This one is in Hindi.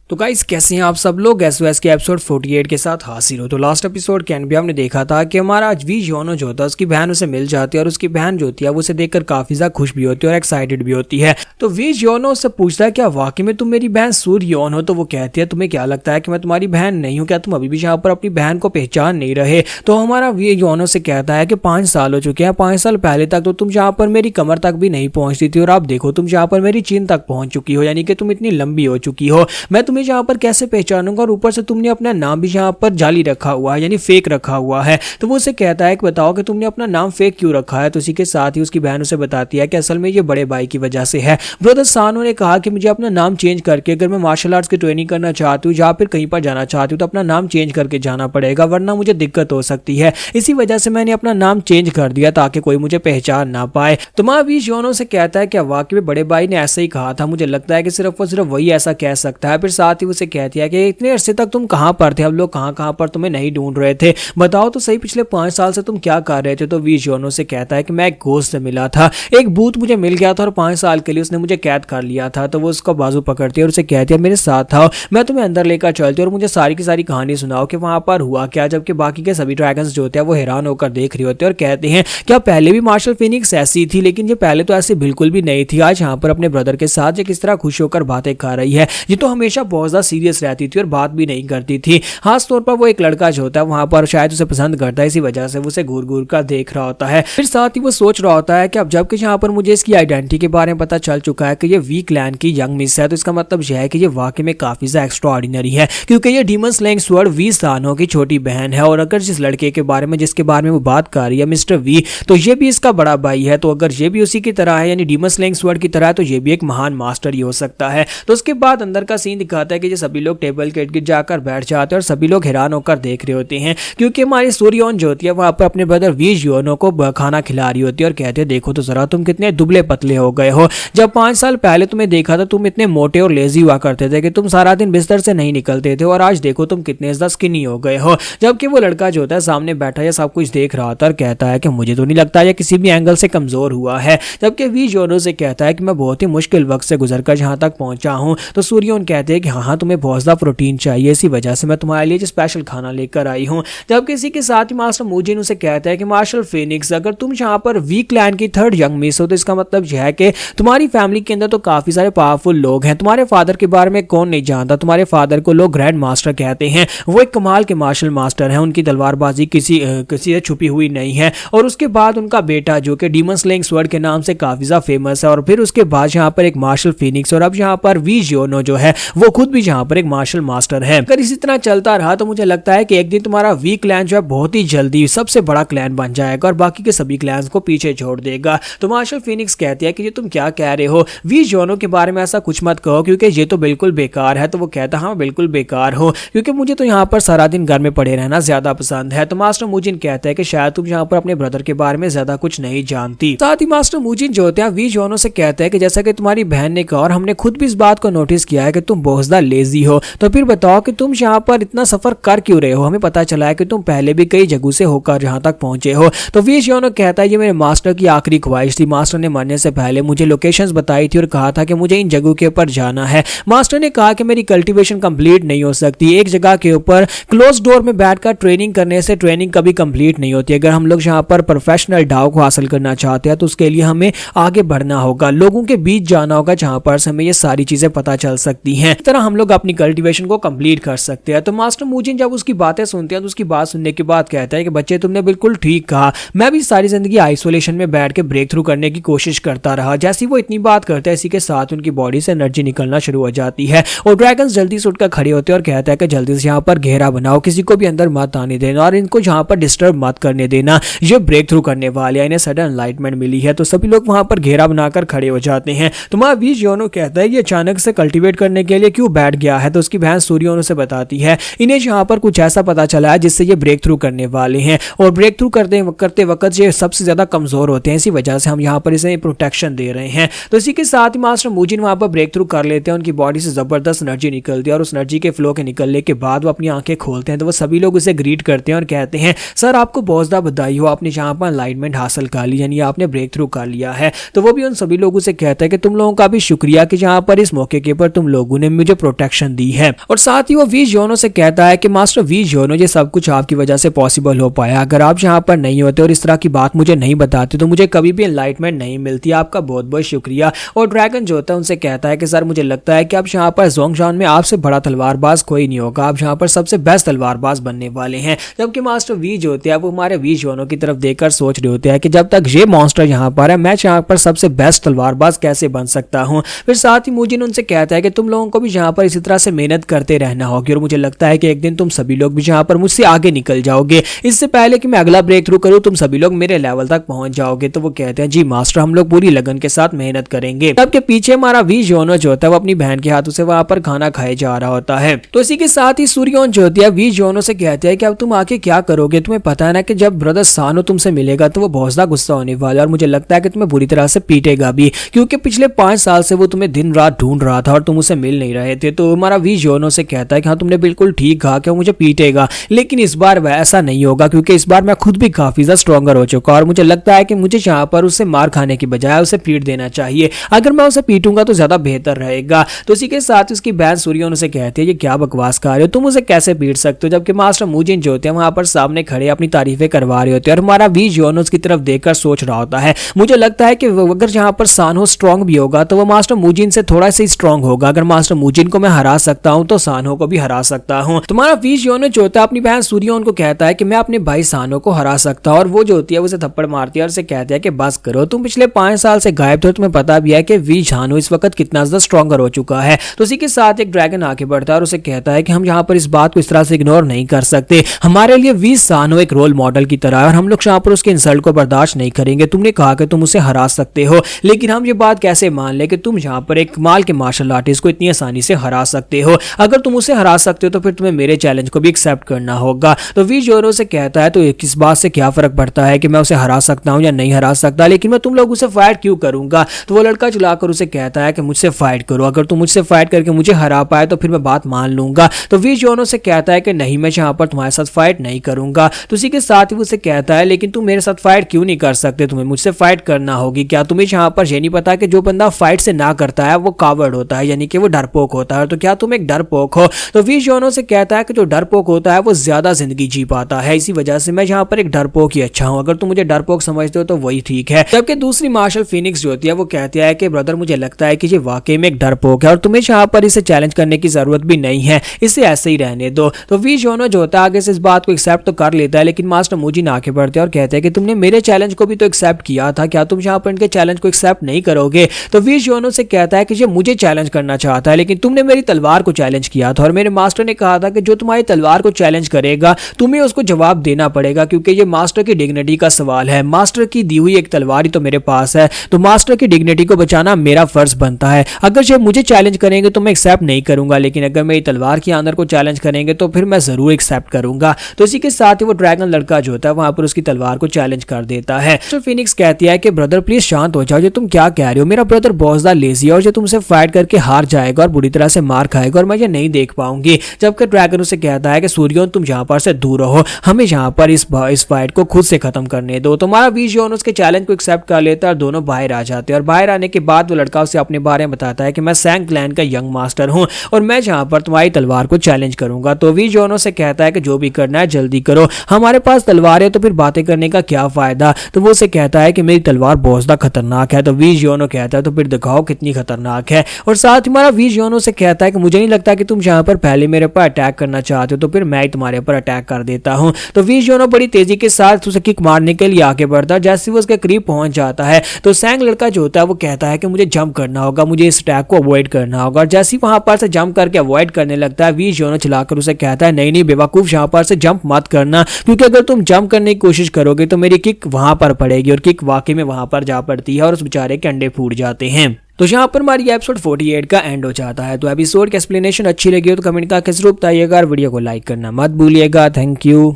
तो गाइस कैसे हैं आप सब लोग। एसओएस के एपिसोड 48 के साथ हाजिर हो। तो लास्ट एपिसोड के एंड भी हमने देखा था कि हमारा वी योनो जो होता है उसकी बहन उसे मिल जाती है और उसकी बहन जो होती है वो उसे देखकर काफी ज्यादा खुश भी होती है और एक्साइटेड भी होती है। तो वी योनो उससे पूछता है क्या वाकई में तुम मेरी बहन सूर्य योन हो। तो वो कहती है तुम्हें क्या लगता है कि मैं तुम्हारी बहन नहीं हूँ, क्या तुम अभी भी यहाँ पर अपनी बहन को पहचान नहीं रहे। तो हमारा वी योनो से कहता है कि 5 साल हो चुके हैं, 5 साल पहले तक तो तुम जहाँ पर मेरी कमर तक भी नहीं पहुंचती थी और आप देखो तुम जहाँ पर मेरी चीन तक पहुंच चुकी हो, यानी कि तुम इतनी लंबी हो चुकी हो। मैं तुम्हें जहाँ पर कैसे पहचानूंगा और ऊपर से तुमने अपना नाम भी यहाँ पर जाली रखा हुआ है, यानी फेक रखा हुआ है। तो वो उसे कहता है कि बताओ कि तुमने अपना नाम फेक क्यों रखा है। तो इसी के साथ ही उसकी बहन उसे बताती है कि असल में ये बड़े भाई की वजह से है। ब्रदर सानो ने कहा कि मुझे अपना नाम चेंज करके अगर मैं मार्शल आर्ट्स की ट्रेनिंग करना चाहती हूँ या फिर कहीं पर जाना चाहती हूँ तो अपना नाम चेंज करके जाना पड़ेगा, वरना मुझे दिक्कत हो सकती है। इसी वजह से मैंने अपना नाम चेंज कर दिया ताकि कोई मुझे पहचान ना पाए। तो महावीर योनो से कहता है कि वाकई में बड़े भाई ने ऐसा ही कहा था, मुझे लगता है कि सिर्फ और सिर्फ वही ऐसा कह सकता है। फिर साथ ही उसे कहती है कि इतने अरसे तक तुम कहां पर थे, हम लोग कहां पर तुम्हें नहीं ढूंढ रहे थे, बताओ तो सही पिछले 5 साल से तुम क्या कर रहे थे। तो वी योनो से कहता है कि मैं एक घोस्ट से मिला था, एक भूत मुझे मिल गया था और 5 साल के लिए उसने मुझे कैद कर लिया था। तो वो उसका बाजू पकड़ती है और उसे कहती है मेरे साथ आओ, मैं तुम्हें अंदर लेकर चलती हूँ और मुझे सारी की सारी कहानी सुनाओ कि वहां पर हुआ क्या। जबकि बाकी के सभी ड्रैगन्स जो होते हैं वो हैरान होकर देख रहे होते हैं और कहते हैं क्या पहले भी मार्शल फिनिक्स ऐसी थी, लेकिन ये पहले तो ऐसी बिल्कुल भी नहीं थी। आज यहाँ पर अपने ब्रदर के साथ ये किस तरह खुश होकर बातें कर रही है, ये तो हमेशा बहुत ज्यादा सीरियस रहती थी और बात भी नहीं करती थी। खास तौर पर वो एक लड़का जो होता है वहां पर शायद उसे पसंद करता है, इसी वजह से वो उसे घूर घूर कर देख रहा होता है। फिर साथ ही वो सोच रहा होता है कि अब जबकि यहाँ पर मुझे इसकी आइडेंटिटी के बारे में पता चल चुका है कि ये वी क्लैन की यंग मिस है, तो इसका मतलब यह है कि ये वाकई में काफी ज्यादा एक्स्ट्रा ऑर्डिनरी है, क्योंकि ये डीमन स्लेइंग स्वॉर्ड वी सानो की छोटी बहन है। और अगर जिस लड़के के बारे में जिसके बारे में वो बात कर रही है मिस्टर वी, तो ये भी इसका बड़ा भाई है। तो अगर ये भी उसी की तरह है यानी डीमन स्लेइंग स्वॉर्ड की तरह है तो ये भी एक महान मास्टर ही हो सकता है। तो उसके बाद अंदर का सीन दिखाता है कि ये सभी लोग टेबल के इर्द-गिर्द जाकर बैठ जाते हैं और सभी लोग हैरान होकर देख रहे होते हैं, क्योंकि हमारी सूर्योन जो होती है वहां पर अपने ब्रदर वी योनो को खाना खिला रही होती है और कहते हैं देखो तो जरा तुम कितने दुबले पतले हो गए हो। जब 5 साल पहले तुम्हें देखा था तुम इतने मोटे और लेजी हुआ करते थे कि तुम सारा दिन बिस्तर से नहीं निकलते थे और आज देखो तुम कितने ज्यादा स्किनी हो गए हो। जबकि वो लड़का जो होता है सामने बैठा है सब कुछ देख रहा था और कहता है कि मुझे तो नहीं लगता ये किसी भी एंगल से कमजोर हुआ है। जबकि वी योनो से कहता है कि मैं बहुत ही मुश्किल वक्त से गुजरकर यहाँ तक पहुंचा हूँ। तो सूर्योन कहते हैं कि हाँ तुम्हें बहुत ज्यादा प्रोटीन चाहिए, इसी वजह से मैं तुम्हारे लिए स्पेशल खाना लेकर आई हूँ। जबकि इसी के साथ ही मास्टर मूजिन उसे कहता है कि मार्शल फिनिक्स अगर तुम यहाँ पर वी क्लैन की 3rd यंग मिस हो तो इसका मतलब यह है कि तुम्हारी फैमिली के अंदर तो काफी सारे पावरफुल लोग हैं। तुम्हारे फादर के बारे में कौन नहीं जानता, तुम्हारे फादर को लोग ग्रैंड मास्टर कहते हैं, वो एक कमाल के मार्शल मास्टर हैं, उनकी तलवारबाजी किसी से छुपी हुई नहीं है। और उसके बाद उनका बेटा जो कि डीमन स्लेइंग स्वॉर्ड के नाम से काफी ज्यादा फेमस है, और फिर उसके बाद यहाँ पर एक मार्शल फिनिक्स, और अब यहाँ पर वी योनो जो है वो खुद भी यहाँ पर एक मार्शल मास्टर है। अगर इसी तरह चलता रहा तो मुझे लगता है कि एक दिन तुम्हारा वी क्लैन जो है बहुत ही जल्दी सबसे बड़ा क्लैन बन जाएगा और बाकी के सभी क्लैंस को पीछे छोड़ देगा। तो मार्शल फिनिक्स कहती है कि ये तुम क्या कह रहे हो, वी योनो के बारे में ऐसा कुछ मत कहो क्योंकि ये तो बिल्कुल बेकार है। तो वो कहता हाँ बिल्कुल बेकार हो, क्योंकि मुझे तो यहाँ पर सारा दिन घर में पड़े रहना ज्यादा पसंद है। तो मास्टर मूजिन कहता है कि शायद तुम यहाँ पर अपने ब्रदर के बारे में ज्यादा कुछ नहीं जानती। साथ ही मास्टर मूजिन जो होते हैं वी योनो से कहते हैं कि जैसा कि तुम्हारी बहन ने कहा और हमने खुद भी इस बात को नोटिस किया है कि तुम बहुत ज्यादा लेजी हो, तो फिर बताओ कि तुम यहाँ पर इतना सफर कर क्यों रहे हो। हमें पता चला है कि तुम पहले भी कई जगहों से होकर यहाँ तक पहुंचे हो। तो वी योनो कहता है ये मेरे मास्टर की आखिरी ख्वाहिश थी, मास्टर ने मरने से पहले मुझे लोकेशंस बताई थी और कहा था कि मुझे इन जगहों के ऊपर जाना है। मास्टर ने कहा कि मेरी कल्टीवेशन कंप्लीट नहीं हो सकती, एक जगह के ऊपर क्लोज डोर में बैठकर ट्रेनिंग करने से ट्रेनिंग कभी कंप्लीट नहीं होती। अगर हम लोग यहाँ पर प्रोफेशनल डाव को हासिल करना चाहते हैं तो उसके लिए हमें आगे बढ़ना होगा, लोगों के बीच जाना होगा जहाँ पर हमें ये सारी चीजें पता चल सकती हैं, इस तरह हम लोग अपनी कल्टीवेशन को कंप्लीट कर सकते हैं। तो मास्टर मूजिन जब उसकी बातें सुनते हैं तो उसकी बात सुनने के बाद कहता है कि बच्चे तुमने बिल्कुल ठीक कहा, मैं भी सारी जिंदगी आइसोलेशन में बैठ के ब्रेक थ्रू करने की कोशिश करता रहा। जैसी वो इतनी बात करता है इसी के साथ उनकी बॉडी से एनर्जी निकलना शुरू हो जाती है और ड्रैगन्स जल्दी से उठकर खड़े होते हैं और कहता है कि जल्दी से यहाँ पर घेरा बनाओ, किसी को भी अंदर मत आने देना और इनको यहाँ पर डिस्टर्ब मत करने देना, ये ब्रेक थ्रू करने वाले हैं, इन्हें सडन एनलाइटमेंट मिली है। तो सभी लोग वहां पर घेरा बनाकर खड़े हो जाते हैं। तो वी योनो कहता है ये अचानक से कल्टीवेट करने के लिए क्यों बैठ गया है। तो उसकी बहन सूर्योनो से बताती है इन्हें यहाँ पर कुछ ऐसा पता चला है जिससे ये ब्रेक थ्रू करने वाले हैं और ब्रेक थ्रू करते वक्त ये सबसे ज्यादा कमजोर होते हैं, इसी वजह से हम यहाँ पर इसे प्रोटेक्शन दे रहे हैं। तो इसी के साथ ही मास्टर मूजिन वहां पर ब्रेक थ्रू कर लेते हैं, उनकी बॉडी से जबरदस्त एनर्जी निकलती है और उस एनर्जी के फ्लो के निकलने के बाद वो अपनी आंखें खोलते हैं। तो वो सभी लोग उसे ग्रीट करते हैं और कहते हैं सर आपको बहुत ज्यादा बधाई हो, आपने यहाँ पर अलाइनमेंट हासिल कर ली, यानी आपने ब्रेक थ्रू कर लिया है। तो वो भी उन सभी लोगों से कहता है कि तुम लोगों का भी शुक्रिया कि यहाँ पर इस मौके के ऊपर तुम लोगों ने मुझे प्रोटेक्शन दी है। और साथ ही वो वी जोनो से कहता है कि मास्टर वी जोनो, ये सब कुछ आपकी वजह से पॉसिबल हो पाया। अगर आप यहाँ पर नहीं होते और इस तरह की बात मुझे नहीं बताते तो मुझे कभी भी एनलाइटमेंट नहीं मिलती। आपका बहुत बहुत शुक्रिया। और ड्रैगन जो होता है उनसे कहता है कि सर मुझे लगता है कि अब यहाँ पर जोंगशान में आपसे बड़ा तलवारबाज कोई नहीं होगा, आप यहाँ पर सबसे बेस्ट तलवारबाज बनने वाले हैं। जबकि मास्टर वी जो होते हैं वो हमारे वी जोनो की तरफ देखकर सोच रहे होते हैं कि जब तक ये मॉन्स्टर यहाँ पर है मैं यहाँ पर सबसे बेस्ट तलवारबाज कैसे बन सकता हूँ। फिर साथ ही मुजिन उनसे कहता है कि तुम लोगों को भी यहाँ पर इसी तरह से मेहनत करते रहना होगी और मुझे लगता है कि एक दिन तुम सभी लोग भी यहाँ पर मुझसे आगे निकल जाओगे। इससे पहले कि मैं अगला ब्रेक थ्रू करूँ तुम सभी लोग मेरे लेवल तक पहुंच जाओगे। तो वो कहते हैं जी मास्टर, हम लोग पूरी लगन के साथ मेहनत करेंगे। सबके पीछे हमारा वी जोनो जो होता है वो अपनी बहन के हाथों से वहां पर खाना खाए जा रहा होता है। तो इसी के साथ ही सूर्योन जो होती है वी जोनो से कहते हैं कि अब तुम आके क्या करोगे, तुम्हें पता है ना कि जब ब्रदर सानो तुमसे मिलेगा तो वो बहुत ज्यादा गुस्सा होने वाला है और मुझे लगता है कि तुम्हें बुरी तरह से पीटेगा भी, क्योंकि पिछले 5 साल से वो तुम्हें दिन रात ढूंढ रहा था और तुम उसे मिल नहीं रहे थे। तो हमारा वी जोनो से कहता है कि हाँ तुमने बिल्कुल ठीक कहा कि वो मुझे पीटेगा, लेकिन इस बार वह ऐसा नहीं होगा क्योंकि इस बार मैं खुद भी काफी ज्यादा स्ट्रॉन्गर हो चुका और मुझे लगता है कि मुझे यहाँ पर उससे मार खाने की बजाय उसे पीट देना चाहिए। अगर मैं उसे पीटूंगा तो ज्यादा बेहतर रहेगा। तो इसी के साथ उसकी बहन सूर्योन उसे कहती है ये क्या बकवास कर रहे हो, तुम उसे कैसे पीट सकते हो। जबकि मास्टर मुजिन जो होते हैं वहां पर सामने खड़े अपनी तारीफें करवा रहे होते हैं और हमारा वी जोनो उसकी तरफ देखकर सोच रहा होता है मुझे लगता है कि अगर यहाँ पर सानो स्ट्रॉन्ग भी होगा तो वो मास्टर मुजिन से थोड़ा सा स्ट्रॉन्ग होगा। अगर मास्टर मुजिन को मैं हरा सकता हूँ तो सानो को भी हरा सकता हूँ। तुम्हारा वी जोनो जो होता है अपनी बहन सूर्योन को कहता है कि मैं अपने भाई सानो को हरा सकता हूँ और वो जो होती है उसे थप्पड़ मारती है और उसे कहती है कि बस करो, तुम पिछले 5 साल से गायब थे, तुम्हें पता भी है कि वी जानो इस वक्त कितना ज्यादा स्ट्रॉन्गर हो चुका है। तो इसी के साथ एक ड्रैगन आगे बढ़ता है और उसे कहता है कि हम यहाँ पर इस बात को इस तरह से इग्नोर नहीं कर सकते, हमारे लिए वी सानो एक रोल मॉडल की तरह है और हम लोग यहाँ पर उसके इंसल्ट को बर्दाश्त नहीं करेंगे। तुमने कहा कि तुम उसे हरा सकते हो, लेकिन हम ये बात कैसे मान ले कि तुम यहाँ पर एक कमाल के मार्शल आर्टिस्ट को इतनी आसानी से हरा सकते हो। अगर तुम उसे हरा सकते हो तो फिर तुम्हें मेरे चैलेंज को भी एक्सेप्ट करना होगा। तो वी जोरो से कहता है तो इस बात से क्या फर्क पड़ता है कि मैं उसे हरा सकता हूँ या नहीं हरा सकता, लेकिन मैं तुम लोग उसे फाइट क्यों करूंगा। तो वो लड़का चिल्लाकर उसे कहता है कि मुझसे फाइट करो, अगर तुम मुझसे फाइट करके मुझे हरा पाए तो फिर मैं बात मान लूंगा। तो वी जोनो से कहता है कि नहीं, मैं यहाँ पर तुम्हारे साथ फाइट नहीं करूंगा। तो उसी के साथ ही उसे कहता है लेकिन तुम मेरे साथ फाइट क्यों नहीं कर सकते, तुम्हें मुझसे फाइट करना होगी। क्या तुम्हें यहाँ पर ये नहीं पता कि जो बंदा फाइट से ना करता है वो कावर्ड होता है, यानी कि वो डरपोक होता है। तो क्या तुम एक डरपोक हो। तो वी जोनो से कहता है कि जो डरपोक होता है वो ज्यादा जिंदगी जी पाता है, इसी वजह से मैं यहाँ पर एक डरपोक ही अच्छा हूँ, अगर तुम मुझे डरपोक समझते हो तो वही ठीक है। जबकि दूसरी मार्शल फिनिक्स जो होती है वो कहती है कि ब्रदर मुझे लगता है कि ये वाकई में एक डरपोक है और तुम्हें यहाँ पर इसे चैलेंज करने की जरूरत भी नहीं है, इसे ऐसे ही रहने दो। तो वी जोनो जो होता है आगे से इस बात को एक्सेप्ट तो कर लेता है, लेकिन मास्टर मुजिन आगे बढ़ते हैं और कहते हैं कि तुमने मेरे चैलेंज को भी तो एक्सेप्ट किया था, क्या तुम यहाँ पर इनके चैलेंज को एक्सेप्ट नहीं करोगे। तो वी जोनो से कहता है कि ये मुझे चैलेंज करना चाहता है, लेकिन तुमने मेरी तलवार को चैलेंज किया था और मेरे मास्टर ने कहा था कि जो तुम्हारी तलवार को चैलेंज करेगा तुम्हें उसको जवाब देना पड़ेगा, क्योंकि ये मास्टर की डिग्निटी का सवाल है। मास्टर की दी हुई एक तलवार ही तो मेरे पास है, तो मास्टर की डिग्निटी को बचाना मेरा फर्ज बनता है। अगर ये मुझे चैलेंज करेंगे तो मैं एक्सेप्ट नहीं करूंगा, लेकिन अगर मेरी तलवार की आनर को चैलेंज करेंगे तो फिर मैं जरूर एक्सेप्ट करूंगा। तो इसी के साथ ही वो ड्रैगन लड़का जो होता है वहां पर उसकी तलवार को चैलेंज कर देता है। तो फिनिक्स कहती है कि ब्रदर प्लीज शांत हो जाओ, ये तुम क्या कह रहे हो, मेरा ब्रदर बहुत ज्यादा लेजी है और जो तुमसे फाइट करके हार जाएगा और बुरी तरह से मार खाएगा और मैं ये नहीं देख पाऊंगी। जबकि ड्रैगन उसे कहता है कि सूर्योन तुम यहाँ पर से दूर रहो, हमें यहाँ पर इस फाइट को खुद से खत्म करने दो। तो हमारा विजन उसके चैलेंज को एक्सेप्ट कर लेता है और दोनों बाहर आ जाते हैं। और बाहर आने के बाद वो लड़का उसे अपने बारे में बताता है कि मैं सैंग क्लैन का यंग मास्टर हूँ और मैं यहाँ पर तुम्हारी तलवार को चैलेंज करूंगा। तो विजन से कहता है कि जो भी करना है जल्दी करो, हमारे पास तलवार है तो फिर बातें करने का क्या फायदा। तो वो उसे कहता है कि मेरी तलवार बहुत ज्यादा खतरनाक है। तो विजन कहता है तो फिर दिखाओ कितनी खतरनाक है। और साथ ही हमारा विजन से कहता है कि मुझे नहीं लगता कि तुम यहाँ पर पहले मेरे पर अटैक करना चाहते हो, तो फिर मैं ही तुम्हारे पर अटैक कर देता हूँ। तो विजन बड़ी तेजी के साथ उसे किक मारने के लिए आगे बढ़ता है। जैसे वो उसके करीब पहुंच जाता है तो सैंग लड़का जो होता है वो कहता है कि मुझे जंप करना होगा, मुझे इस अटैक को अवॉइड करना होगा। और जैसे ही वहां पर से जंप करके अवॉइड करने लगता है विजन चलाकर उसे कहता है नहीं नहीं बेवकूफ, यहाँ पर से जंप मत करना, क्योंकि अगर तुम जंप करने की कोशिश करोगे तो मेरी किक वहां पर पड़ेगी। और किक वाकई में वहां पर जा पड़ती है और उस बेचारे के अंडे फूट जाते हैं। तो यहाँ पर हमारी एपिसोड 48 का एंड हो जाता है। तो एपिसोड की एक्सप्लेनेशन अच्छी लगी हो तो कमेंट करके जरूर बताइएगा और वीडियो को लाइक करना मत भूलिएगा। Thank you.